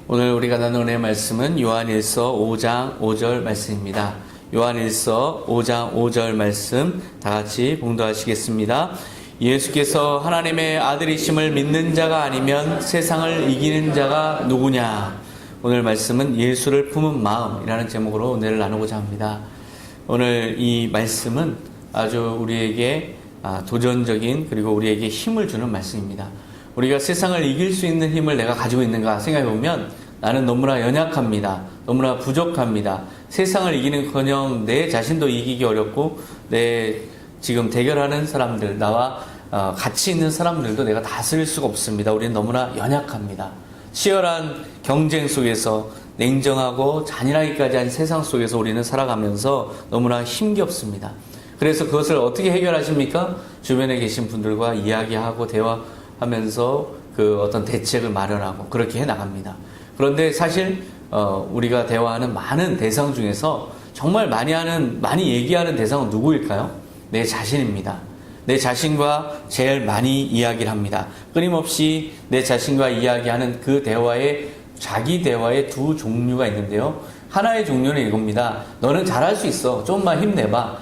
오늘 우리가 나누는 말씀은 요한일서 5장 5절 말씀입니다. 요한일서 5장 5절 말씀 다 같이 봉독하시겠습니다. 예수께서 하나님의 아들이심을 믿는 자가 아니면 세상을 이기는 자가 누구냐? 오늘 말씀은 예수를 품은 마음이라는 제목으로 오늘 나누고자 합니다. 오늘 이 말씀은 아주 우리에게 도전적인 그리고 우리에게 힘을 주는 말씀입니다. 우리가 세상을 이길 수 있는 힘을 내가 가지고 있는가 생각해 보면 나는 너무나 연약합니다. 너무나 부족합니다. 세상을 이기는커녕 내 자신도 이기기 어렵고 내 지금 대결하는 사람들, 나와 같이 있는 사람들도 내가 다스릴 수가 없습니다. 우리는 너무나 연약합니다. 치열한 경쟁 속에서 냉정하고 잔인하기까지 한 세상 속에서 우리는 살아가면서 너무나 힘겹습니다. 그래서 그것을 어떻게 해결하십니까? 주변에 계신 분들과 이야기하고 대화하면서 그 어떤 대책을 마련하고 그렇게 해 나갑니다. 그런데 사실 우리가 대화하는 많은 대상 중에서 정말 많이 얘기하는 대상은 누구일까요? 내 자신입니다. 내 자신과 제일 많이 이야기를 합니다. 끊임없이 내 자신과 이야기하는 그 대화에 자기 대화의 두 종류가 있는데요. 하나의 종류는 이겁니다. 너는 잘할 수 있어. 조금만 힘내봐.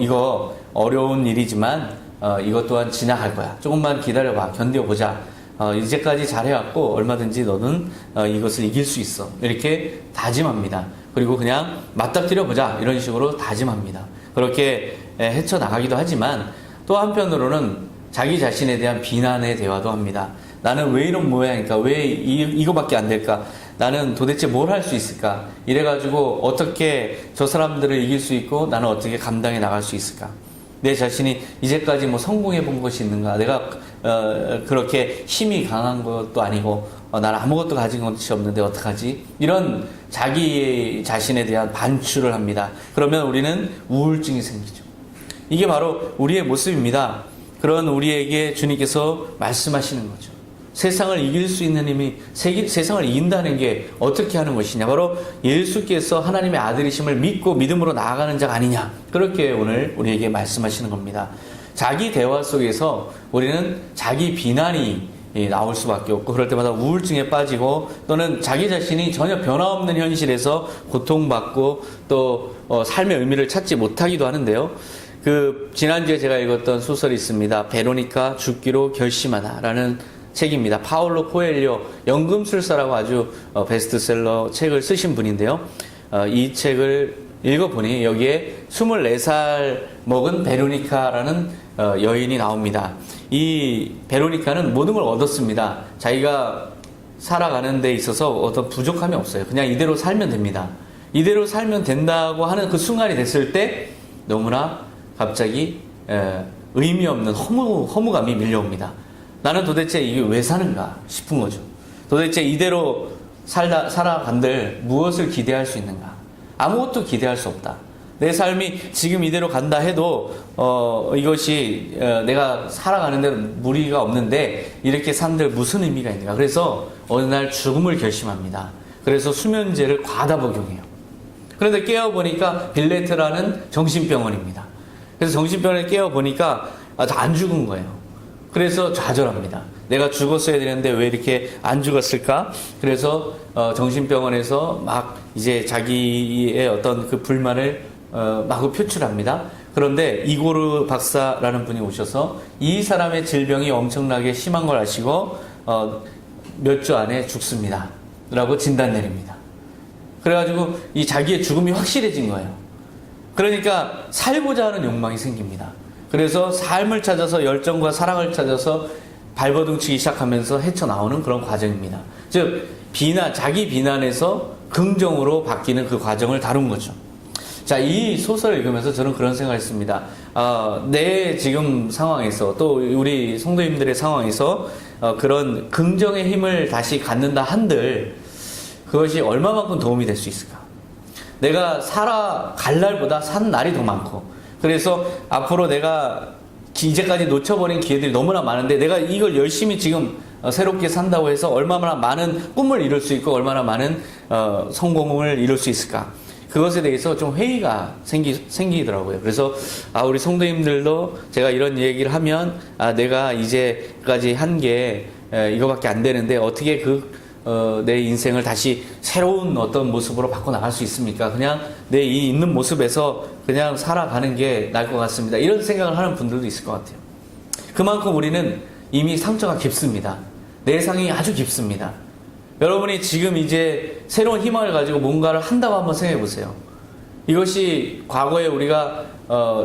이거 어려운 일이지만 이것 또한 지나갈 거야. 조금만 기다려봐. 견뎌보자. 이제까지 잘해왔고 얼마든지 너는 이것을 이길 수 있어. 이렇게 다짐합니다. 그리고 그냥 맞닥뜨려보자. 이런 식으로 다짐합니다. 그렇게 헤쳐나가기도 하지만 또 한편으로는 자기 자신에 대한 비난의 대화도 합니다. 나는 왜 이런 모양일까? 왜 이거밖에 안 될까? 나는 도대체 뭘 할 수 있을까? 이래가지고 어떻게 저 사람들을 이길 수 있고 나는 어떻게 감당해 나갈 수 있을까? 내 자신이 이제까지 성공해 본 것이 있는가? 내가 그렇게 힘이 강한 것도 아니고 나는 아무것도 가진 것이 없는데 어떡하지? 이런 자기 자신에 대한 반추를 합니다. 그러면 우리는 우울증이 생기죠. 이게 바로 우리의 모습입니다. 그런 우리에게 주님께서 말씀하시는 거죠. 세상을 이길 수 있는 힘이 세상을 이긴다는 게 어떻게 하는 것이냐? 바로 예수께서 하나님의 아들이심을 믿고 믿음으로 나아가는 자가 아니냐? 그렇게 오늘 우리에게 말씀하시는 겁니다. 자기 대화 속에서 우리는 자기 비난이 나올 수밖에 없고 그럴 때마다 우울증에 빠지고 또는 자기 자신이 전혀 변화없는 현실에서 고통받고 또 삶의 의미를 찾지 못하기도 하는데요. 지난주에 제가 읽었던 소설이 있습니다. 베로니카 죽기로 결심하다라는 책입니다. 파울로 코엘료 연금술사라고 아주 베스트셀러 책을 쓰신 분인데요. 이 책을 읽어보니 여기에 24살 먹은 베로니카라는 여인이 나옵니다. 이 베로니카는 모든 걸 얻었습니다. 자기가 살아가는 데 있어서 어떤 부족함이 없어요. 그냥 이대로 살면 됩니다. 이대로 살면 된다고 하는 그 순간이 됐을 때 너무나 갑자기 의미 없는 허무감이 밀려옵니다. 나는 도대체 이게 왜 사는가 싶은 거죠. 도대체 이대로 살아간들 무엇을 기대할 수 있는가? 아무것도 기대할 수 없다. 내 삶이 지금 이대로 간다 해도 이것이 내가 살아가는 데 무리가 없는데 이렇게 산들 무슨 의미가 있는가? 그래서 어느 날 죽음을 결심합니다. 그래서 수면제를 과다 복용해요. 그런데 깨어보니까 빌레트라는 정신병원입니다. 그래서 정신병원에 깨어보니까 다 안 죽은 거예요. 그래서 좌절합니다. 내가 죽었어야 되는데 왜 이렇게 안 죽었을까? 그래서 정신병원에서 막 이제 자기의 어떤 그 불만을 마구 표출합니다. 그런데 이고르 박사라는 분이 오셔서 이 사람의 질병이 엄청나게 심한 걸 아시고 몇 주 안에 죽습니다. 라고 진단 내립니다. 그래가지고 이 자기의 죽음이 확실해진 거예요. 그러니까 살고자 하는 욕망이 생깁니다. 그래서 삶을 찾아서 열정과 사랑을 찾아서 발버둥치기 시작하면서 헤쳐나오는 그런 과정입니다. 즉 자기 비난에서 긍정으로 바뀌는 그 과정을 다룬 거죠. 자, 이 소설을 읽으면서 저는 그런 생각을 했습니다. 내 지금 상황에서 또 우리 성도님들의 상황에서 그런 긍정의 힘을 다시 갖는다 한들 그것이 얼마만큼 도움이 될 수 있을까? 내가 살아갈 날보다 산 날이 더 많고 그래서 앞으로 내가 이제까지 놓쳐버린 기회들이 너무나 많은데 내가 이걸 열심히 지금 새롭게 산다고 해서 얼마나 많은 꿈을 이룰 수 있고 얼마나 많은 성공을 이룰 수 있을까? 그것에 대해서 좀 회의가 생기더라고요. 그래서 우리 성도님들도 제가 이런 얘기를 하면 내가 이제까지 한 게 이거밖에 안 되는데 어떻게 내 인생을 다시 새로운 어떤 모습으로 바꿔나갈 수 있습니까? 그냥 내 이 있는 모습에서 그냥 살아가는 게 나을 것 같습니다. 이런 생각을 하는 분들도 있을 것 같아요. 그만큼 우리는 이미 상처가 깊습니다. 내상이 아주 깊습니다. 여러분이 지금 이제 새로운 희망을 가지고 뭔가를 한다고 한번 생각해 보세요. 이것이 과거에 우리가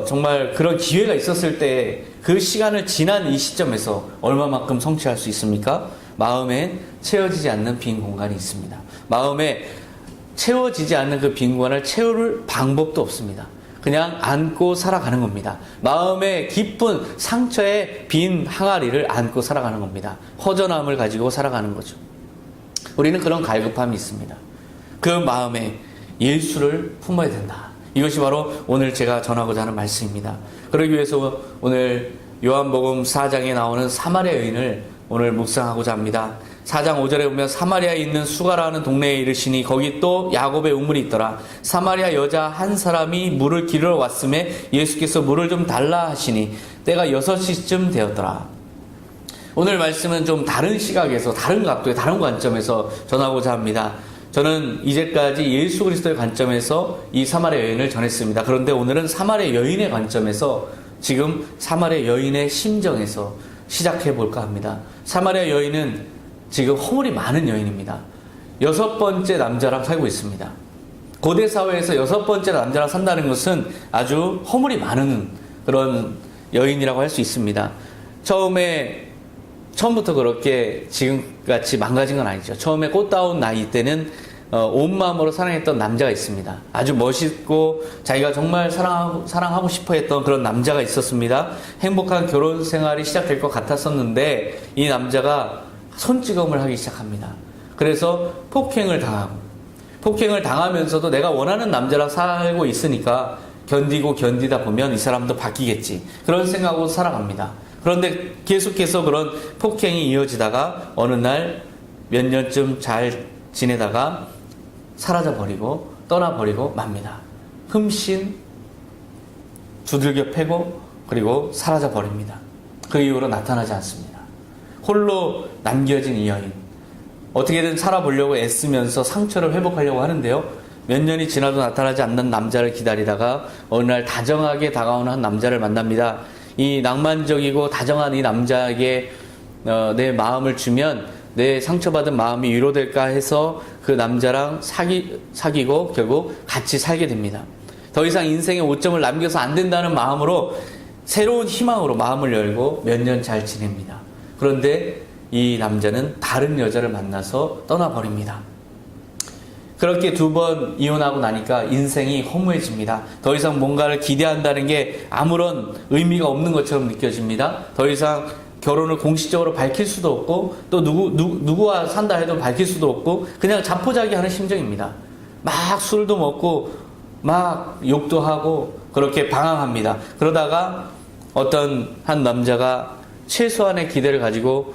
정말 그런 기회가 있었을 때 그 시간을 지난 이 시점에서 얼마만큼 성취할 수 있습니까? 마음에 채워지지 않는 빈 공간이 있습니다. 마음에 채워지지 않는 그 빈 공간을 채울 방법도 없습니다. 그냥 안고 살아가는 겁니다. 마음의 깊은 상처의 빈 항아리를 안고 살아가는 겁니다. 허전함을 가지고 살아가는 거죠. 우리는 그런 갈급함이 있습니다. 그 마음에 예수를 품어야 된다. 이것이 바로 오늘 제가 전하고자 하는 말씀입니다. 그러기 위해서 오늘 요한복음 4장에 나오는 사마리아 여인을 오늘 묵상하고자 합니다. 4장 5절에 보면 사마리아에 있는 수가라는 동네에 이르시니 거기 또 야곱의 우물이 있더라. 사마리아 여자 한 사람이 물을 기르러 왔음에 예수께서 물을 좀 달라 하시니 때가 6시쯤 되었더라. 오늘 말씀은 좀 다른 시각에서 다른 각도의 다른 관점에서 전하고자 합니다. 저는 이제까지 예수 그리스도의 관점에서 이 사마리아 여인을 전했습니다. 그런데 오늘은 사마리아 여인의 관점에서 지금 사마리아 여인의 심정에서 시작해 볼까 합니다. 사마리아 여인은 지금 허물이 많은 여인입니다. 6번째 남자랑 살고 있습니다. 고대 사회에서 6번째 남자랑 산다는 것은 아주 허물이 많은 그런 여인이라고 할 수 있습니다. 처음부터 그렇게 지금같이 망가진 건 아니죠. 처음에 꽃다운 나이 때는 온 마음으로 사랑했던 남자가 있습니다. 아주 멋있고 자기가 정말 사랑하고 싶어 했던 그런 남자가 있었습니다. 행복한 결혼 생활이 시작될 것 같았었는데 이 남자가 손찌검을 하기 시작합니다. 그래서 폭행을 당하면서도 내가 원하는 남자랑 살고 있으니까 견디다 보면 이 사람도 바뀌겠지. 그런 생각으로 살아갑니다. 그런데 계속해서 그런 폭행이 이어지다가 어느 날 몇 년쯤 잘 지내다가 사라져버리고 떠나버리고 맙니다. 흠씬 두들겨 패고 그리고 사라져버립니다. 그 이후로 나타나지 않습니다. 홀로 남겨진 이 여인. 어떻게든 살아보려고 애쓰면서 상처를 회복하려고 하는데요. 몇 년이 지나도 나타나지 않는 남자를 기다리다가 어느 날 다정하게 다가오는 한 남자를 만납니다. 이 낭만적이고 다정한 이 남자에게 내 마음을 주면 내 상처받은 마음이 위로될까 해서 그 남자랑 사귀고 결국 같이 살게 됩니다. 더 이상 인생에 오점을 남겨서 안 된다는 마음으로 새로운 희망으로 마음을 열고 몇 년 잘 지냅니다. 그런데 이 남자는 다른 여자를 만나서 떠나버립니다. 그렇게 2번 이혼하고 나니까 인생이 허무해집니다. 더 이상 뭔가를 기대한다는 게 아무런 의미가 없는 것처럼 느껴집니다. 더 이상 결혼을 공식적으로 밝힐 수도 없고 또 누구와 산다 해도 밝힐 수도 없고 그냥 자포자기하는 심정입니다. 막 술도 먹고 막 욕도 하고 그렇게 방황합니다. 그러다가 어떤 한 남자가 최소한의 기대를 가지고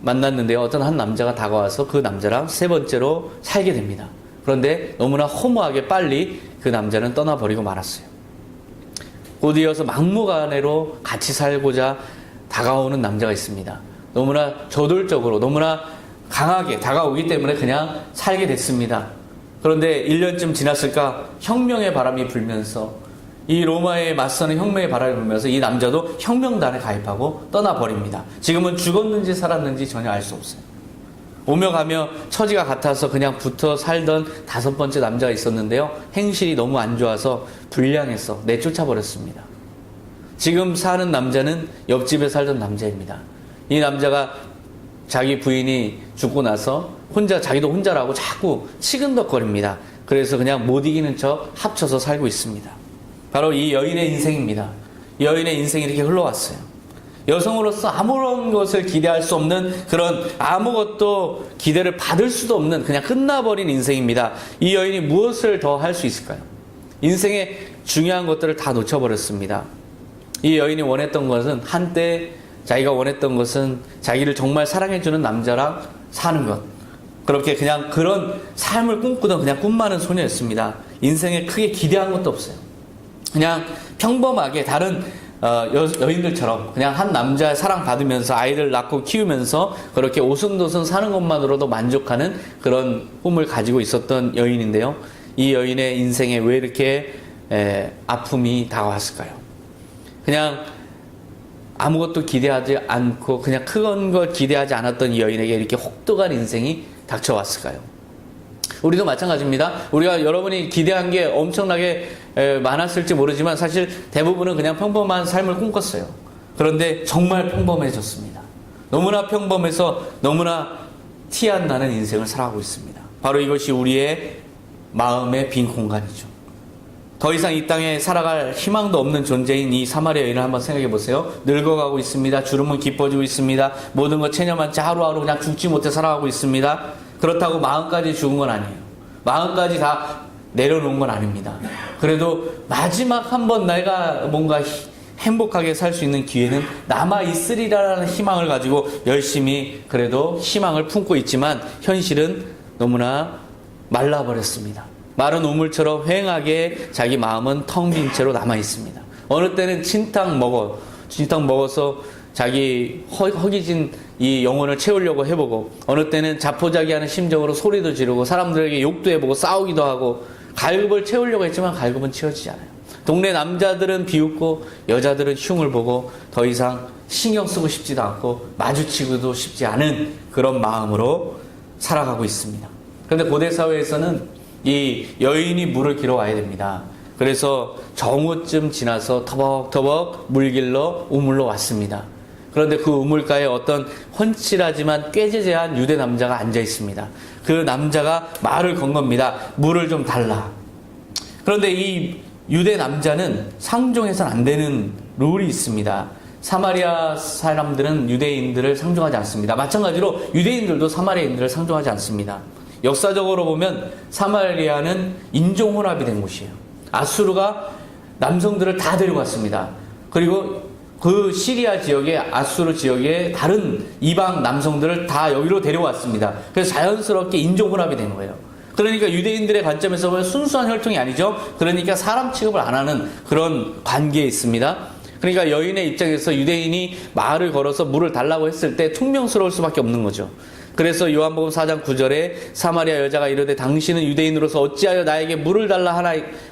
만났는데요. 어떤 한 남자가 다가와서 그 남자랑 3번째로 살게 됩니다. 그런데 너무나 허무하게 빨리 그 남자는 떠나버리고 말았어요. 곧이어서 막무가내로 같이 살고자 다가오는 남자가 있습니다. 너무나 저돌적으로 너무나 강하게 다가오기 때문에 그냥 살게 됐습니다. 그런데 1년쯤 지났을까 혁명의 바람이 불면서 이 로마에 맞서는 혁명의 바람이 불면서 이 남자도 혁명단에 가입하고 떠나버립니다. 지금은 죽었는지 살았는지 전혀 알 수 없어요. 오며 가며 처지가 같아서 그냥 붙어 살던 5번째 남자가 있었는데요. 행실이 너무 안 좋아서 불량해서 내쫓아버렸습니다. 지금 사는 남자는 옆집에 살던 남자입니다. 이 남자가 자기 부인이 죽고 나서 자기도 혼자라고 자꾸 치근덕거립니다. 그래서 그냥 못 이기는 척 합쳐서 살고 있습니다. 바로 이 여인의 인생입니다. 여인의 인생이 이렇게 흘러왔어요. 여성으로서 아무런 것을 기대할 수 없는 그런 아무것도 기대를 받을 수도 없는 그냥 끝나버린 인생입니다. 이 여인이 무엇을 더 할 수 있을까요? 인생의 중요한 것들을 다 놓쳐버렸습니다. 이 여인이 원했던 것은 한때 자기가 원했던 것은 자기를 정말 사랑해주는 남자랑 사는 것. 그렇게 그냥 그런 삶을 꿈꾸던 그냥 꿈 많은 소녀였습니다. 인생에 크게 기대한 것도 없어요. 그냥 평범하게 다른 여인들처럼 그냥 한 남자의 사랑받으면서 아이를 낳고 키우면서 그렇게 오순도순 사는 것만으로도 만족하는 그런 꿈을 가지고 있었던 여인인데요. 이 여인의 인생에 왜 이렇게 아픔이 다가왔을까요? 그냥 아무것도 기대하지 않고 그냥 큰 걸 기대하지 않았던 이 여인에게 이렇게 혹독한 인생이 닥쳐왔을까요? 우리도 마찬가지입니다. 우리가 여러분이 기대한 게 엄청나게 많았을지 모르지만 사실 대부분은 그냥 평범한 삶을 꿈꿨어요. 그런데 정말 평범해졌습니다. 너무나 평범해서 너무나 티 안 나는 인생을 살아가고 있습니다. 바로 이것이 우리의 마음의 빈 공간이죠. 더 이상 이 땅에 살아갈 희망도 없는 존재인 이 사마리아 여인을 한번 생각해 보세요. 늙어가고 있습니다. 주름은 깊어지고 있습니다. 모든 것 체념한 채 하루하루 그냥 죽지 못해 살아가고 있습니다. 그렇다고 마음까지 죽은 건 아니에요. 마음까지 다 내려놓은 건 아닙니다. 그래도 마지막 한번 내가 뭔가 행복하게 살 수 있는 기회는 남아있으리라는 희망을 가지고 열심히 그래도 희망을 품고 있지만 현실은 너무나 말라버렸습니다. 마른 우물처럼 휑하게 자기 마음은 텅 빈 채로 남아있습니다. 어느 때는 진탕 먹어서 자기 허기진 이 영혼을 채우려고 해보고, 어느 때는 자포자기하는 심정으로 소리도 지르고 사람들에게 욕도 해보고 싸우기도 하고 갈급을 채우려고 했지만 갈급은 채워지지 않아요. 동네 남자들은 비웃고 여자들은 흉을 보고 더 이상 신경 쓰고 싶지도 않고 마주치고도 싶지 않은 그런 마음으로 살아가고 있습니다. 그런데 고대 사회에서는 이 여인이 물을 길어 와야 됩니다. 그래서 정오쯤 지나서 터벅터벅 물 길러 우물로 왔습니다. 그런데 그 우물가에 어떤 훤칠하지만 꾀지재한 유대 남자가 앉아 있습니다. 그 남자가 말을 건 겁니다. 물을 좀 달라. 그런데 이 유대 남자는 상종해서는 안 되는 룰이 있습니다. 사마리아 사람들은 유대인들을 상종하지 않습니다. 마찬가지로 유대인들도 사마리아인들을 상종하지 않습니다. 역사적으로 보면 사마리아는 인종혼합이 된 곳이에요. 아수르가 남성들을 다 데려갔습니다. 그리고 그 시리아 지역에, 아수르 지역에 다른 이방 남성들을 다 여기로 데려왔습니다. 그래서 자연스럽게 인종혼합이 된 거예요. 그러니까 유대인들의 관점에서 보면 순수한 혈통이 아니죠. 그러니까 사람 취급을 안 하는 그런 관계에 있습니다. 그러니까 여인의 입장에서 유대인이 말을 걸어서 물을 달라고 했을 때 퉁명스러울 수밖에 없는 거죠. 그래서 요한복음 4장 9절에 사마리아 여자가 이르되 당신은 유대인으로서 어찌하여 나에게 물을 달라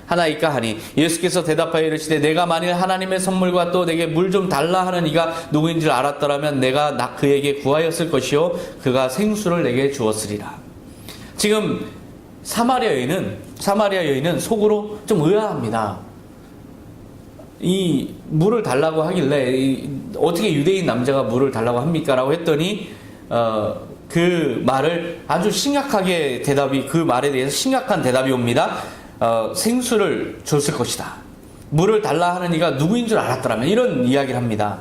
하나이까 하니, 예수께서 대답하여 이르시되 내가 만일 하나님의 선물과 또 내게 물 좀 달라 하는 이가 누구인 줄 알았더라면 내가 그에게 구하였을 것이요 그가 생수를 내게 주었으리라. 지금 사마리아 여인은 속으로 좀 의아합니다. 이 물을 달라고 하길래 어떻게 유대인 남자가 물을 달라고 합니까? 라고 했더니 그 말을 아주 심각하게 그 말에 대해서 심각한 대답이 옵니다. 생수를 줬을 것이다. 물을 달라 하는 이가 누구인 줄 알았더라면, 이런 이야기를 합니다.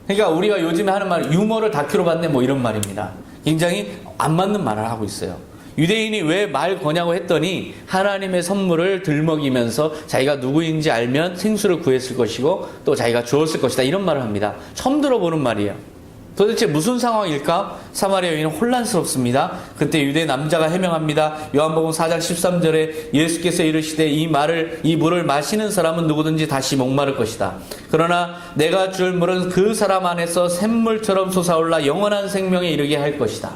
그러니까 우리가 요즘에 하는 말, 유머를 다큐로 봤네 뭐 이런 말입니다. 굉장히 안 맞는 말을 하고 있어요. 유대인이 왜 말 거냐고 했더니 하나님의 선물을 들먹이면서 자기가 누구인지 알면 생수를 구했을 것이고 또 자기가 주었을 것이다, 이런 말을 합니다. 처음 들어보는 말이에요. 도대체 무슨 상황일까? 사마리아 여인은 혼란스럽습니다. 그때 유대 남자가 해명합니다. 요한복음 4장 13절에 예수께서 이르시되 이 물을 마시는 사람은 누구든지 다시 목마를 것이다. 그러나 내가 줄 물은 그 사람 안에서 샘물처럼 솟아올라 영원한 생명에 이르게 할 것이다.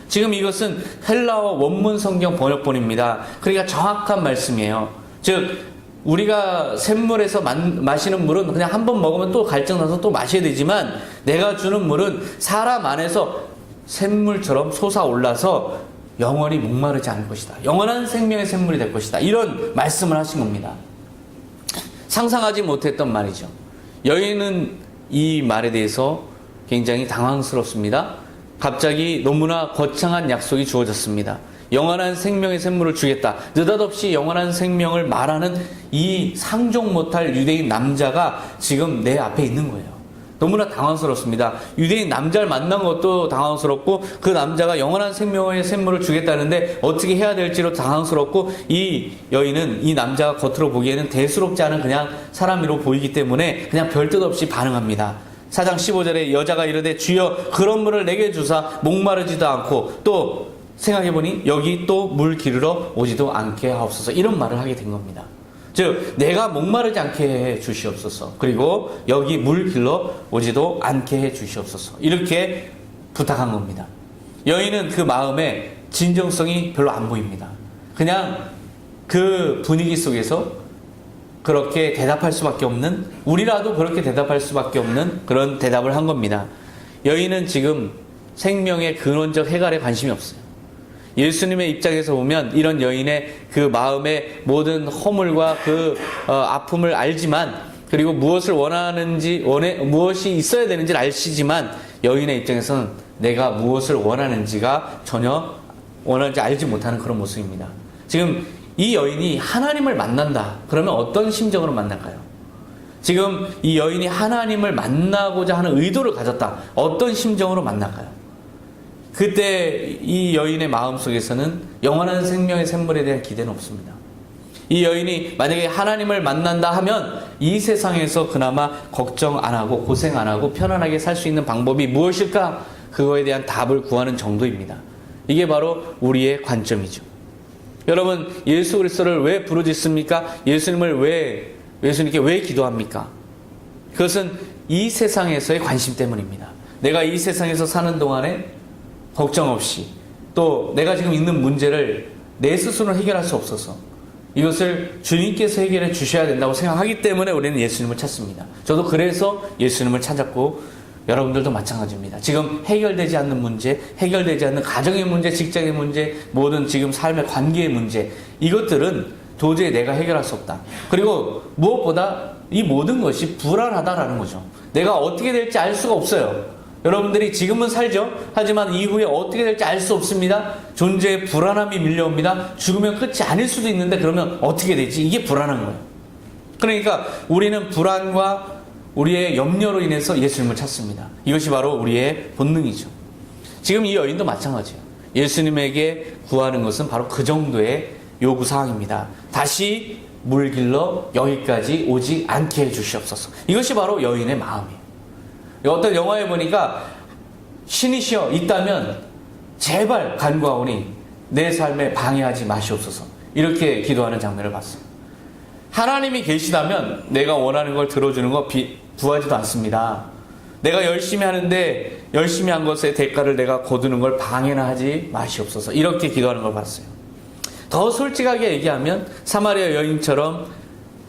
지금 이것은 헬라어 원문 성경 번역본입니다. 그러니까 정확한 말씀이에요. 즉 우리가 샘물에서 마시는 물은 그냥 한 번 먹으면 또 갈증나서 또 마셔야 되지만, 내가 주는 물은 사람 안에서 샘물처럼 솟아올라서 영원히 목마르지 않을 것이다. 영원한 생명의 샘물이 될 것이다. 이런 말씀을 하신 겁니다. 상상하지 못했던 말이죠. 여인은 이 말에 대해서 굉장히 당황스럽습니다. 갑자기 너무나 거창한 약속이 주어졌습니다. 영원한 생명의 샘물을 주겠다. 느닷없이 영원한 생명을 말하는 이 상종 못할 유대인 남자가 지금 내 앞에 있는 거예요. 너무나 당황스럽습니다. 유대인 남자를 만난 것도 당황스럽고 그 남자가 영원한 생명의 샘물을 주겠다는데 어떻게 해야 될지로 당황스럽고, 이 여인은 이 남자가 겉으로 보기에는 대수롭지 않은 그냥 사람으로 보이기 때문에 그냥 별뜻 없이 반응합니다. 4장 15절에 여자가 이르되 주여 그런 물을 내게 주사 목마르지도 않고 또 생각해보니 여기 또 물 기르러 오지도 않게 하옵소서, 이런 말을 하게 된 겁니다. 즉 내가 목마르지 않게 해 주시옵소서. 그리고 여기 물 길러 오지도 않게 해 주시옵소서. 이렇게 부탁한 겁니다. 여인은 그 마음에 진정성이 별로 안 보입니다. 그냥 그 분위기 속에서 그렇게 대답할 수밖에 없는, 우리라도 그렇게 대답할 수밖에 없는 그런 대답을 한 겁니다. 여인은 지금 생명의 근원적 해결에 관심이 없어요. 예수님의 입장에서 보면 이런 여인의 그 마음의 모든 허물과 그 아픔을 알지만, 그리고 무엇을 무엇이 있어야 되는지를 아시지만, 여인의 입장에서는 내가 무엇을 원하는지가 전혀 원하는지 알지 못하는 그런 모습입니다. 지금 이 여인이 하나님을 만난다. 그러면 어떤 심정으로 만날까요? 지금 이 여인이 하나님을 만나고자 하는 의도를 가졌다. 어떤 심정으로 만날까요? 그때 이 여인의 마음속에서는 영원한 생명의 샘물에 대한 기대는 없습니다. 이 여인이 만약에 하나님을 만난다 하면 이 세상에서 그나마 걱정 안 하고 고생 안 하고 편안하게 살 수 있는 방법이 무엇일까? 그거에 대한 답을 구하는 정도입니다. 이게 바로 우리의 관점이죠. 여러분, 예수 그리스도를 왜 부르짖습니까? 예수님께 왜 기도합니까? 그것은 이 세상에서의 관심 때문입니다. 내가 이 세상에서 사는 동안에 걱정 없이, 또 내가 지금 있는 문제를 내 스스로 해결할 수 없어서 이것을 주님께서 해결해 주셔야 된다고 생각하기 때문에 우리는 예수님을 찾습니다. 저도 그래서 예수님을 찾았고, 여러분들도 마찬가지입니다. 지금 해결되지 않는 문제, 해결되지 않는 가정의 문제, 직장의 문제, 모든 지금 삶의 관계의 문제, 이것들은 도저히 내가 해결할 수 없다. 그리고 무엇보다 이 모든 것이 불안하다라는 거죠. 내가 어떻게 될지 알 수가 없어요. 여러분들이 지금은 살죠. 하지만 이후에 어떻게 될지 알 수 없습니다. 존재의 불안함이 밀려옵니다. 죽으면 끝이 아닐 수도 있는데 그러면 어떻게 되지? 이게 불안한 거예요. 그러니까 우리는 불안과 우리의 염려로 인해서 예수님을 찾습니다. 이것이 바로 우리의 본능이죠. 지금 이 여인도 마찬가지예요. 예수님에게 구하는 것은 바로 그 정도의 요구사항입니다. 다시 물 길러 여기까지 오지 않게 해주시옵소서. 이것이 바로 여인의 마음이에요. 어떤 영화에 보니까 신이시여 있다면 제발 간구하오니 내 삶에 방해하지 마시옵소서. 이렇게 기도하는 장면을 봤어요. 하나님이 계시다면 내가 원하는 걸 들어주는 거 구하지도 않습니다. 내가 열심히 하는데 열심히 한 것의 대가를 내가 거두는 걸 방해나 하지 마시옵소서. 이렇게 기도하는 걸 봤어요. 더 솔직하게 얘기하면 사마리아 여인처럼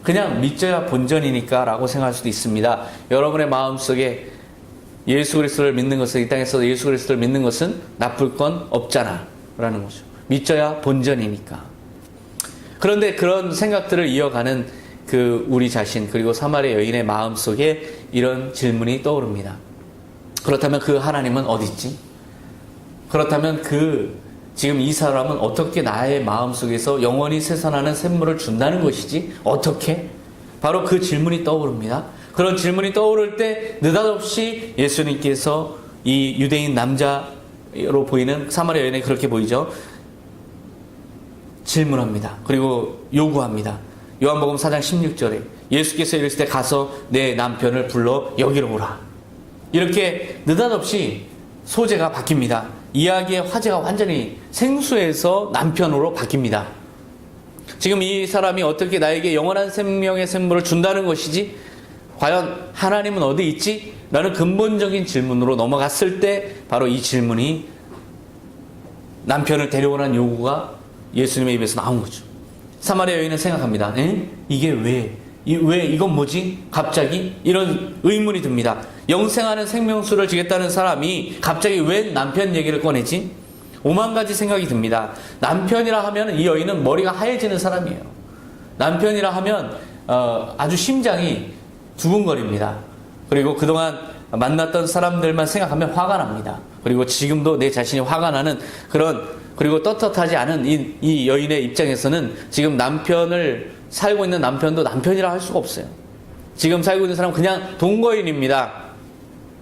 그냥 믿져야 본전이니까 라고 생각할 수도 있습니다. 여러분의 마음속에 예수 그리스도를 믿는 것은, 이 땅에서 예수 그리스도를 믿는 것은 나쁠 건 없잖아 라는 거죠. 믿져야 본전이니까. 그런데 그런 생각들을 이어가는 그 우리 자신, 그리고 사마리아 여인의 마음속에 이런 질문이 떠오릅니다. 그렇다면 그 하나님은 어디 있지? 그렇다면 지금 이 사람은 어떻게 나의 마음속에서 영원히 쇠선하는 샘물을 준다는 것이지? 어떻게? 바로 그 질문이 떠오릅니다. 그런 질문이 떠오를 때 느닷없이 예수님께서 이 유대인 남자로 보이는 사마리아 여인에 그렇게 보이죠. 질문합니다. 그리고 요구합니다. 요한복음 4장 16절에 예수께서 이르실 때 가서 내 남편을 불러 여기로 오라. 이렇게 느닷없이 소재가 바뀝니다. 이야기의 화제가 완전히 생수에서 남편으로 바뀝니다. 지금 이 사람이 어떻게 나에게 영원한 생명의 샘물을 준다는 것이지? 과연 하나님은 어디 있지? 라는 근본적인 질문으로 넘어갔을 때 바로 이 질문이, 남편을 데려오라는 요구가 예수님의 입에서 나온 거죠. 사마리아 여인은 생각합니다. 이게 왜 이건 뭐지? 갑자기? 이런 의문이 듭니다. 영생하는 생명수를 주겠다는 사람이 갑자기 왜 남편 얘기를 꺼내지? 오만 가지 생각이 듭니다. 남편이라 하면 이 여인은 머리가 하얘지는 사람이에요. 남편이라 하면 아주 심장이 두근거립니다. 그리고 그동안 만났던 사람들만 생각하면 화가 납니다. 그리고 지금도 내 자신이 화가 나는 그리고 떳떳하지 않은 이 여인의 입장에서는 지금 살고 있는 남편도 남편이라 할 수가 없어요. 지금 살고 있는 사람은 그냥 동거인입니다.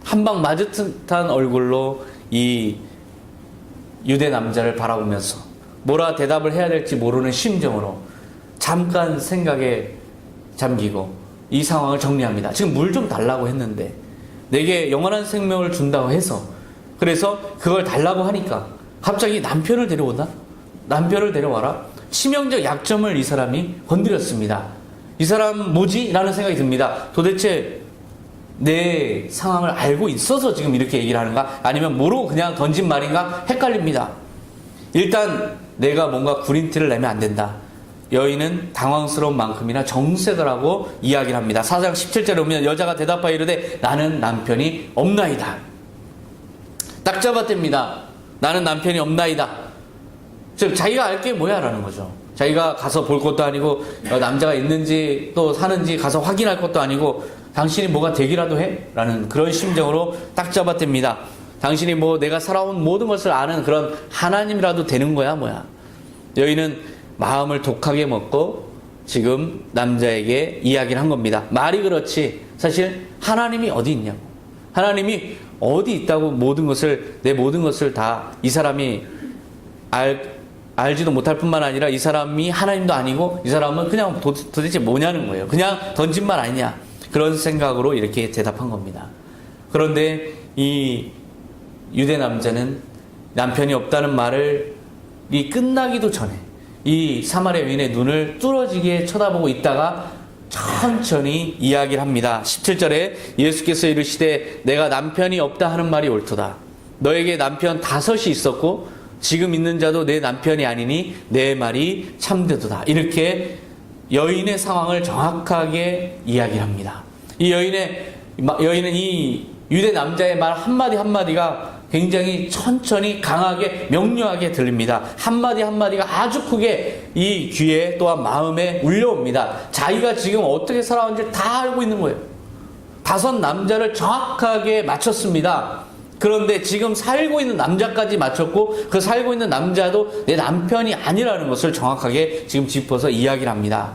한 방 맞을 듯한 얼굴로 이 유대 남자를 바라보면서 뭐라 대답을 해야 될지 모르는 심정으로 잠깐 생각에 잠기고 이 상황을 정리합니다. 지금 물 좀 달라고 했는데 내게 영원한 생명을 준다고 해서, 그래서 그걸 달라고 하니까 갑자기 남편을 데려오다? 남편을 데려와라? 치명적 약점을 이 사람이 건드렸습니다. 이 사람 뭐지? 라는 생각이 듭니다. 도대체 내 상황을 알고 있어서 지금 이렇게 얘기를 하는가? 아니면 모르고 그냥 던진 말인가? 헷갈립니다. 일단 내가 뭔가 구린티를 내면 안 된다. 여인은 당황스러운 만큼이나 정색을 하고 이야기를 합니다. 4장 17절에 보면 여자가 대답하여 이르되 나는 남편이 없나이다. 딱 잡아댑니다. 나는 남편이 없나이다. 즉 자기가 알 게 뭐야 라는 거죠. 자기가 가서 볼 것도 아니고 남자가 있는지 또 사는지 가서 확인할 것도 아니고 당신이 뭐가 되기라도 해? 라는 그런 심정으로 딱 잡아댑니다. 당신이 뭐 내가 살아온 모든 것을 아는 그런 하나님이라도 되는 거야 뭐야. 여인은 마음을 독하게 먹고 지금 남자에게 이야기를 한 겁니다. 말이 그렇지 사실 하나님이 어디 있냐고. 하나님이 어디 있다고 내 모든 것을 다 이 사람이 알지도 못할 뿐만 아니라 이 사람이 하나님도 아니고 이 사람은 그냥 도대체 뭐냐는 거예요. 그냥 던진 말 아니냐. 그런 생각으로 이렇게 대답한 겁니다. 그런데 이 유대 남자는 남편이 없다는 말이 끝나기도 전에 이 사마리아 여인의 눈을 뚫어지게 쳐다보고 있다가 천천히 이야기를 합니다. 17절에 예수께서 이르시되 내가 남편이 없다 하는 말이 옳도다. 너에게 남편 5이 있었고 지금 있는 자도 내 남편이 아니니 내 말이 참되도다. 이렇게 여인의 상황을 정확하게 이야기를 합니다. 이 여인은 이 유대 남자의 말 한마디 한마디가 굉장히 천천히 강하게 명료하게 들립니다. 한마디 한마디가 아주 크게 이 귀에 또한 마음에 울려옵니다. 자기가 지금 어떻게 살아왔는지 다 알고 있는 거예요. 5 남자를 정확하게 맞췄습니다. 그런데 지금 살고 있는 남자까지 맞췄고 그 살고 있는 남자도 내 남편이 아니라는 것을 정확하게 지금 짚어서 이야기를 합니다.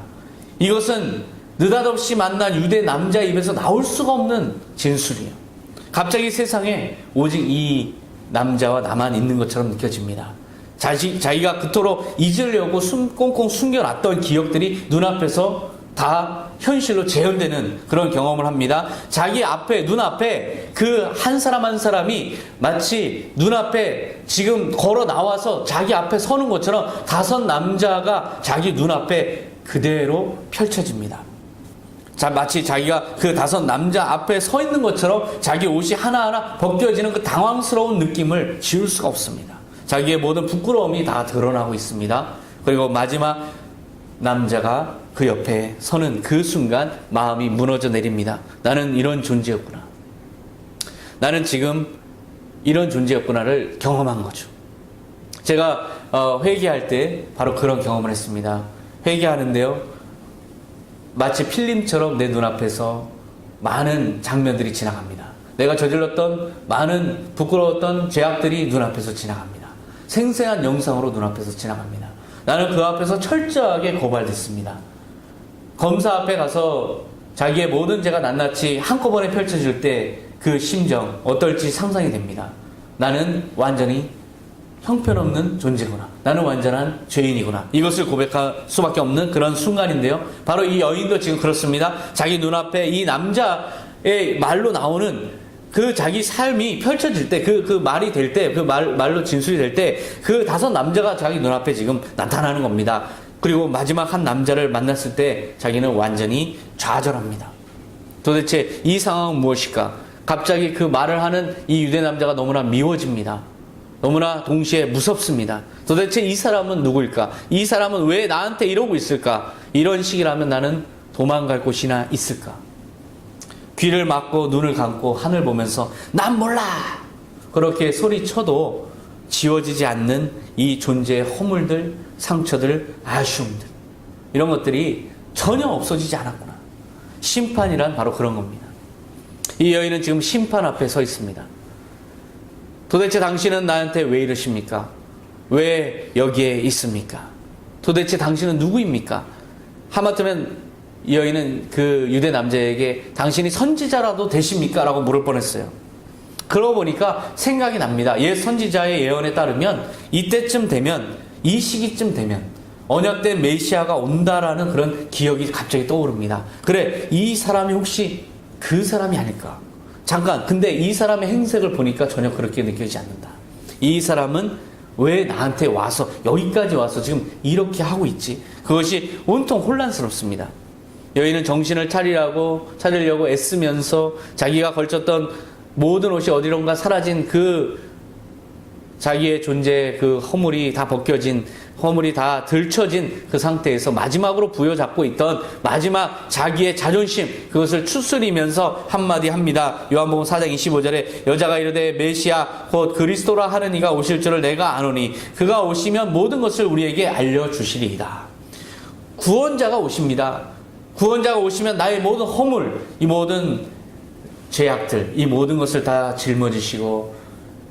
이것은 느닷없이 만난 유대 남자 입에서 나올 수가 없는 진술이에요. 갑자기 세상에 오직 이 남자와 나만 있는 것처럼 느껴집니다. 자기가 그토록 잊으려고 꽁꽁 숨겨놨던 기억들이 눈앞에서 다 현실로 재현되는 그런 경험을 합니다. 자기 앞에, 눈앞에 그 한 사람 한 사람이 마치 눈앞에 지금 걸어 나와서 자기 앞에 서는 것처럼 5 남자가 자기 눈앞에 그대로 펼쳐집니다. 마치 자기가 그 5 남자 앞에 서 있는 것처럼 자기 옷이 하나하나 벗겨지는 그 당황스러운 느낌을 지울 수가 없습니다. 자기의 모든 부끄러움이 다 드러나고 있습니다. 그리고 마지막 남자가 그 옆에 서는 그 순간 마음이 무너져 내립니다. 나는 이런 존재였구나. 나는 지금 이런 존재였구나를 경험한 거죠. 제가 회개할 때 바로 그런 경험을 했습니다. 회개하는데요. 마치 필름처럼 내 눈앞에서 많은 장면들이 지나갑니다. 내가 저질렀던 많은 부끄러웠던 죄악들이 눈앞에서 지나갑니다. 생생한 영상으로 눈앞에서 지나갑니다. 나는 그 앞에서 철저하게 고발됐습니다. 검사 앞에 가서 자기의 모든 죄가 낱낱이 한꺼번에 펼쳐질 때 그 심정 어떨지 상상이 됩니다. 나는 완전히 형편없는 존재구나. 나는 완전한 죄인이구나. 이것을 고백할 수밖에 없는 그런 순간인데요. 바로 이 여인도 지금 그렇습니다. 자기 눈앞에 이 남자의 말로 나오는 그 자기 삶이 펼쳐질 때, 그 말이 될 때, 그 말로 진술이 될 때, 그 5 남자가 자기 눈앞에 지금 나타나는 겁니다. 그리고 마지막 한 남자를 만났을 때 자기는 완전히 좌절합니다. 도대체 이 상황은 무엇일까? 갑자기 그 말을 하는 이 유대 남자가 너무나 미워집니다. 너무나 동시에 무섭습니다. 도대체 이 사람은 누구일까? 이 사람은 왜 나한테 이러고 있을까? 이런 식이라면 나는 도망갈 곳이나 있을까? 귀를 막고 눈을 감고 하늘 보면서 난 몰라! 그렇게 소리쳐도 지워지지 않는 이 존재의 허물들, 상처들, 아쉬움들 이런 것들이 전혀 없어지지 않았구나. 심판이란 바로 그런 겁니다. 이 여인은 지금 심판 앞에 서 있습니다. 도대체 당신은 나한테 왜 이러십니까? 왜 여기에 있습니까? 도대체 당신은 누구입니까? 하마터면 이 여인은 그 유대 남자에게 당신이 선지자라도 되십니까? 라고 물을 뻔했어요. 그러고 보니까 생각이 납니다. 옛 선지자의 예언에 따르면 이때쯤 되면, 이 시기쯤 되면 언약된 메시아가 온다라는 그런 기억이 갑자기 떠오릅니다. 그래, 이 사람이 혹시 그 사람이 아닐까? 잠깐, 근데 이 사람의 행색을 보니까 전혀 그렇게 느껴지지 않는다. 이 사람은 왜 나한테 와서, 여기까지 와서 지금 이렇게 하고 있지? 그것이 온통 혼란스럽습니다. 여인은 정신을 차리려고 애쓰면서 자기가 걸쳤던 모든 옷이 어디론가 사라진 그 자기의 존재의 그 허물이 다 벗겨진, 허물이 다 들춰진 그 상태에서 마지막으로 부여잡고 있던 마지막 자기의 자존심, 그것을 추스리면서 한마디 합니다. 요한복음 4장 25절에 여자가 이르되 메시아 곧 그리스도라 하는 이가 오실 줄을 내가 아노니 그가 오시면 모든 것을 우리에게 알려주시리이다. 구원자가 오십니다. 구원자가 오시면 나의 모든 허물, 이 모든 죄악들, 이 모든 것을 다 짊어지시고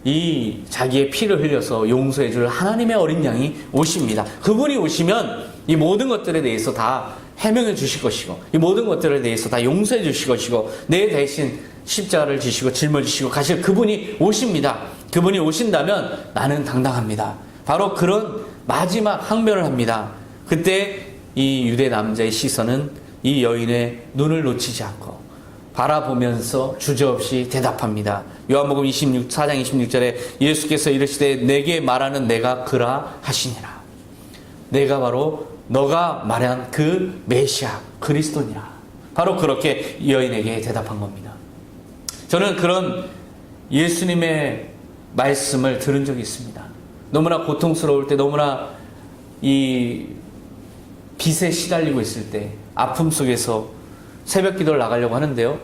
이 자기의 피를 흘려서 용서해 줄 하나님의 어린 양이 오십니다. 그분이 오시면 이 모든 것들에 대해서 다 해명해 주실 것이고 이 모든 것들에 대해서 다 용서해 주실 것이고 내 대신 십자가를 지시고 짊어지시고 가실 그분이 오십니다. 그분이 오신다면 나는 당당합니다. 바로 그런 마지막 항변을 합니다. 그때 이 유대 남자의 시선은 이 여인의 눈을 놓치지 않고 바라보면서 주저없이 대답합니다. 요한복음 4장 26절에 예수께서 이르시되 내게 말하는 내가 그라 하시니라. 내가 바로 너가 말한 그 메시아 그리스도니라. 바로 그렇게 여인에게 대답한 겁니다. 저는 그런 예수님의 말씀을 들은 적이 있습니다. 너무나 고통스러울 때, 너무나 이 빛에 시달리고 있을 때, 아픔 속에서 새벽 기도를 나가려고 하는데요.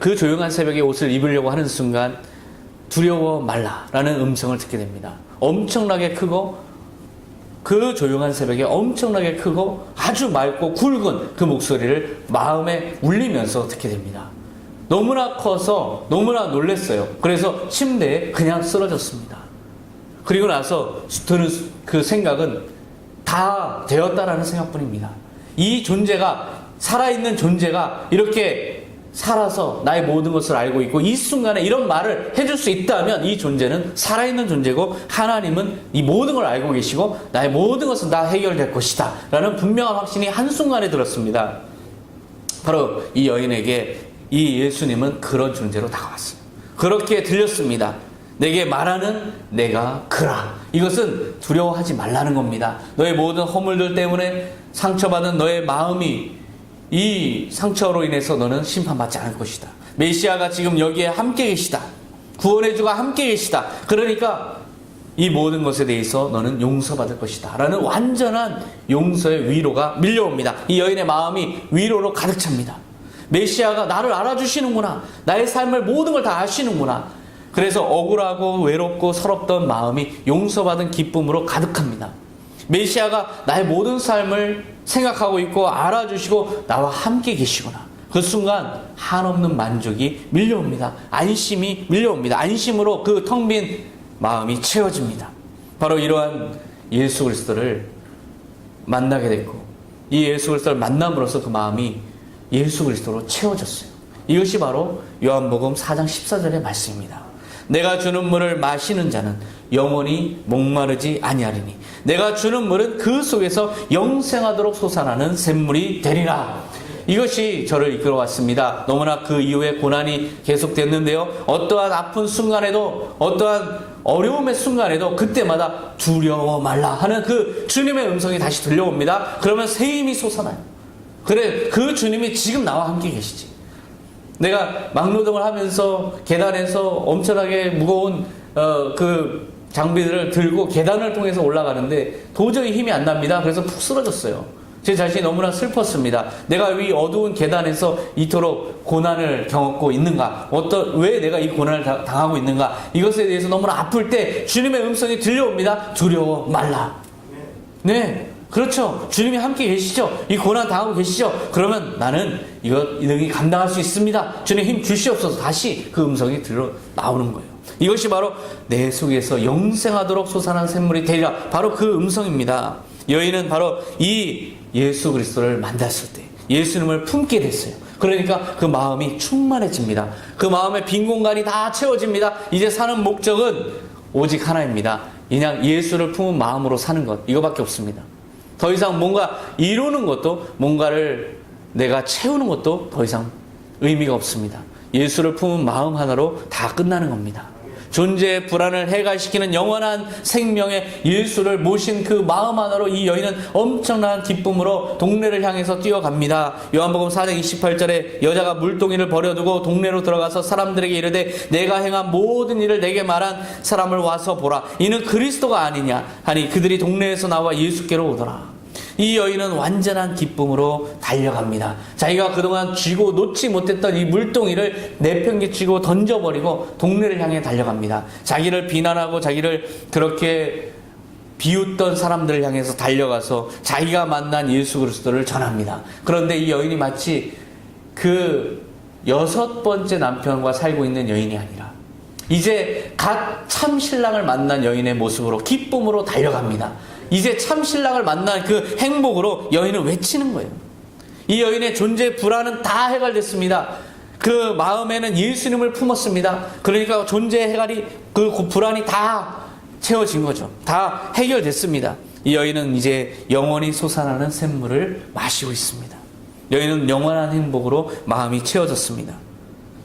그 조용한 새벽에 옷을 입으려고 하는 순간 두려워 말라라는 음성을 듣게 됩니다. 엄청나게 크고 그 조용한 새벽에 엄청나게 크고 아주 맑고 굵은 그 목소리를 마음에 울리면서 듣게 됩니다. 너무나 커서 너무나 놀랐어요. 그래서 침대에 그냥 쓰러졌습니다. 그리고 나서 드는 그 생각은 다 되었다라는 생각뿐입니다. 이 존재가, 살아있는 존재가 이렇게 살아서 나의 모든 것을 알고 있고 이 순간에 이런 말을 해줄 수 있다면 이 존재는 살아있는 존재고 하나님은 이 모든 걸 알고 계시고 나의 모든 것은 다 해결될 것이다 라는 분명한 확신이 한순간에 들었습니다. 바로 이 여인에게 이 예수님은 그런 존재로 다가왔어요. 그렇게 들렸습니다. 내게 말하는 내가 그라. 이것은 두려워하지 말라는 겁니다. 너의 모든 허물들 때문에 상처받은 너의 마음이 이 상처로 인해서 너는 심판받지 않을 것이다. 메시아가 지금 여기에 함께 계시다. 구원의 주가 함께 계시다. 그러니까 이 모든 것에 대해서 너는 용서받을 것이다 라는 완전한 용서의 위로가 밀려옵니다. 이 여인의 마음이 위로로 가득 찹니다. 메시아가 나를 알아주시는구나. 나의 삶을 모든 걸 다 아시는구나. 그래서 억울하고 외롭고 서럽던 마음이 용서받은 기쁨으로 가득합니다. 메시아가 나의 모든 삶을 생각하고 있고 알아주시고 나와 함께 계시구나. 그 순간 한없는 만족이 밀려옵니다. 안심이 밀려옵니다. 안심으로 그 텅 빈 마음이 채워집니다. 바로 이러한 예수 그리스도를 만나게 됐고 이 예수 그리스도를 만남으로써 그 마음이 예수 그리스도로 채워졌어요. 이것이 바로 요한복음 4장 14절의 말씀입니다. 내가 주는 물을 마시는 자는 영원히 목마르지 아니하리니 내가 주는 물은 그 속에서 영생하도록 솟아나는 샘물이 되리라. 이것이 저를 이끌어왔습니다. 너무나 그 이후에 고난이 계속됐는데요. 어떠한 아픈 순간에도 어떠한 어려움의 순간에도 그때마다 두려워 말라 하는 그 주님의 음성이 다시 들려옵니다. 그러면 새 힘이 솟아나요. 그래, 그 주님이 지금 나와 함께 계시지. 내가 막노동을 하면서 계단에서 엄청나게 무거운 그 장비들을 들고 계단을 통해서 올라가는데 도저히 힘이 안 납니다. 그래서 푹 쓰러졌어요. 제 자신이 너무나 슬펐습니다. 내가 이 어두운 계단에서 이토록 고난을 겪고 있는가? 왜 내가 이 고난을 당하고 있는가? 이것에 대해서 너무나 아플 때 주님의 음성이 들려옵니다. 두려워 말라. 네. 그렇죠. 주님이 함께 계시죠. 이 고난 당하고 계시죠. 그러면 나는 이것 능히 감당할 수 있습니다. 주님 힘 주시옵소서. 다시 그 음성이 들어 나오는 거예요. 이것이 바로 내 속에서 영생하도록 솟아난 샘물이 되리라. 바로 그 음성입니다. 여인은 바로 이 예수 그리스도를 만났을 때 예수님을 품게 됐어요. 그러니까 그 마음이 충만해집니다. 그 마음의 빈 공간이 다 채워집니다. 이제 사는 목적은 오직 하나입니다. 그냥 예수를 품은 마음으로 사는 것. 이거밖에 없습니다. 더 이상 뭔가 이루는 것도 뭔가를 내가 채우는 것도 더 이상 의미가 없습니다. 예수를 품은 마음 하나로 다 끝나는 겁니다. 존재의 불안을 해결시키는 영원한 생명의 예수를 모신 그 마음 하나로 이 여인은 엄청난 기쁨으로 동네를 향해서 뛰어갑니다. 요한복음 4장 28절에 여자가 물동이를 버려두고 동네로 들어가서 사람들에게 이르되 내가 행한 모든 일을 내게 말한 사람을 와서 보라. 이는 그리스도가 아니냐 하니 그들이 동네에서 나와 예수께로 오더라. 이 여인은 완전한 기쁨으로 달려갑니다. 자기가 그동안 쥐고 놓지 못했던 이 물동이를 내팽개치고 던져버리고 동네를 향해 달려갑니다. 자기를 비난하고 자기를 그렇게 비웃던 사람들을 향해서 달려가서 자기가 만난 예수 그리스도를 전합니다. 그런데 이 여인이 마치 그 6번째 남편과 살고 있는 여인이 아니라 이제 갓 참 신랑을 만난 여인의 모습으로 기쁨으로 달려갑니다. 이제 참 신랑을 만난 그 행복으로 여인은 외치는 거예요. 이 여인의 존재 불안은 다 해결됐습니다. 그 마음에는 예수님을 품었습니다. 그러니까 존재의 해결이 그 불안이 다 채워진 거죠. 다 해결됐습니다. 이 여인은 이제 영원히 솟아나는 샘물을 마시고 있습니다. 여인은 영원한 행복으로 마음이 채워졌습니다.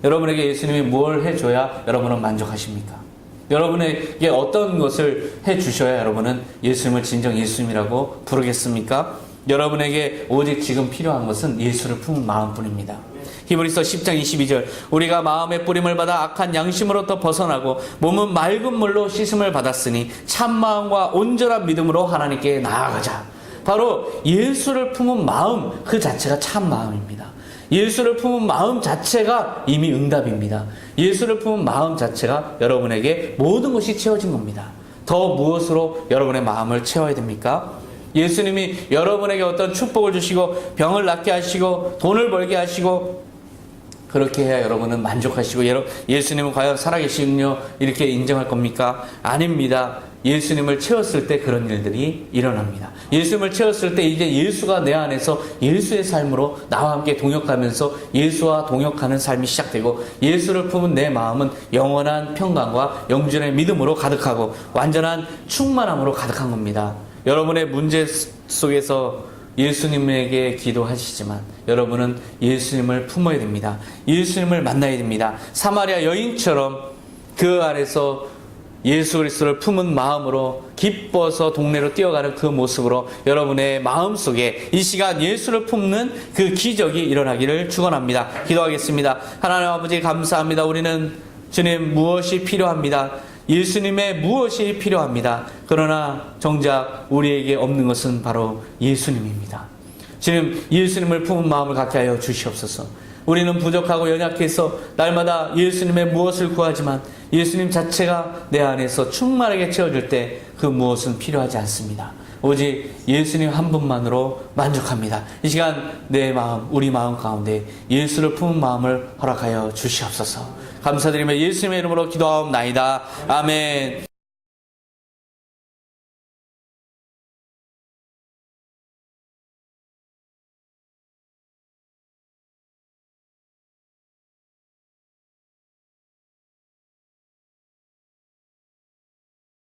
여러분에게 예수님이 뭘 해줘야 여러분은 만족하십니까? 여러분에게 어떤 것을 해주셔야 여러분은 예수님을 진정 예수님이라고 부르겠습니까? 여러분에게 오직 지금 필요한 것은 예수를 품은 마음뿐입니다. 히브리서 10장 22절 우리가 마음의 뿌림을 받아 악한 양심으로부터 벗어나고 몸은 맑은 물로 씻음을 받았으니 참마음과 온전한 믿음으로 하나님께 나아가자. 바로 예수를 품은 마음 그 자체가 참 마음입니다. 예수를 품은 마음 자체가 이미 응답입니다. 예수를 품은 마음 자체가 여러분에게 모든 것이 채워진 겁니다. 더 무엇으로 여러분의 마음을 채워야 됩니까? 예수님이 여러분에게 어떤 축복을 주시고 병을 낫게 하시고 돈을 벌게 하시고 그렇게 해야 여러분은 만족하시고 예수님은 과연 살아계시군요 이렇게 인정할 겁니까? 아닙니다. 예수님을 채웠을 때 그런 일들이 일어납니다. 예수님을 채웠을 때 이제 예수가 내 안에서 예수의 삶으로 나와 함께 동역하면서 예수와 동역하는 삶이 시작되고 예수를 품은 내 마음은 영원한 평강과 영존의 믿음으로 가득하고 완전한 충만함으로 가득한 겁니다. 여러분의 문제 속에서 예수님에게 기도하시지만 여러분은 예수님을 품어야 됩니다. 예수님을 만나야 됩니다. 사마리아 여인처럼 그 안에서 예수 그리스도를 품은 마음으로 기뻐서 동네로 뛰어가는 그 모습으로 여러분의 마음속에 이 시간 예수를 품는 그 기적이 일어나기를 축원합니다. 기도하겠습니다. 하나님 아버지 감사합니다. 우리는 주님 무엇이 필요합니다. 예수님의 무엇이 필요합니다. 그러나 정작 우리에게 없는 것은 바로 예수님입니다. 주님 예수님을 품은 마음을 갖게 하여 주시옵소서. 우리는 부족하고 연약해서 날마다 예수님의 무엇을 구하지만 예수님 자체가 내 안에서 충만하게 채워줄 때 그 무엇은 필요하지 않습니다. 오직 예수님 한 분만으로 만족합니다. 이 시간 내 마음, 우리 마음 가운데 예수를 품은 마음을 허락하여 주시옵소서. 감사드리며 예수님의 이름으로 기도하옵나이다. 아멘.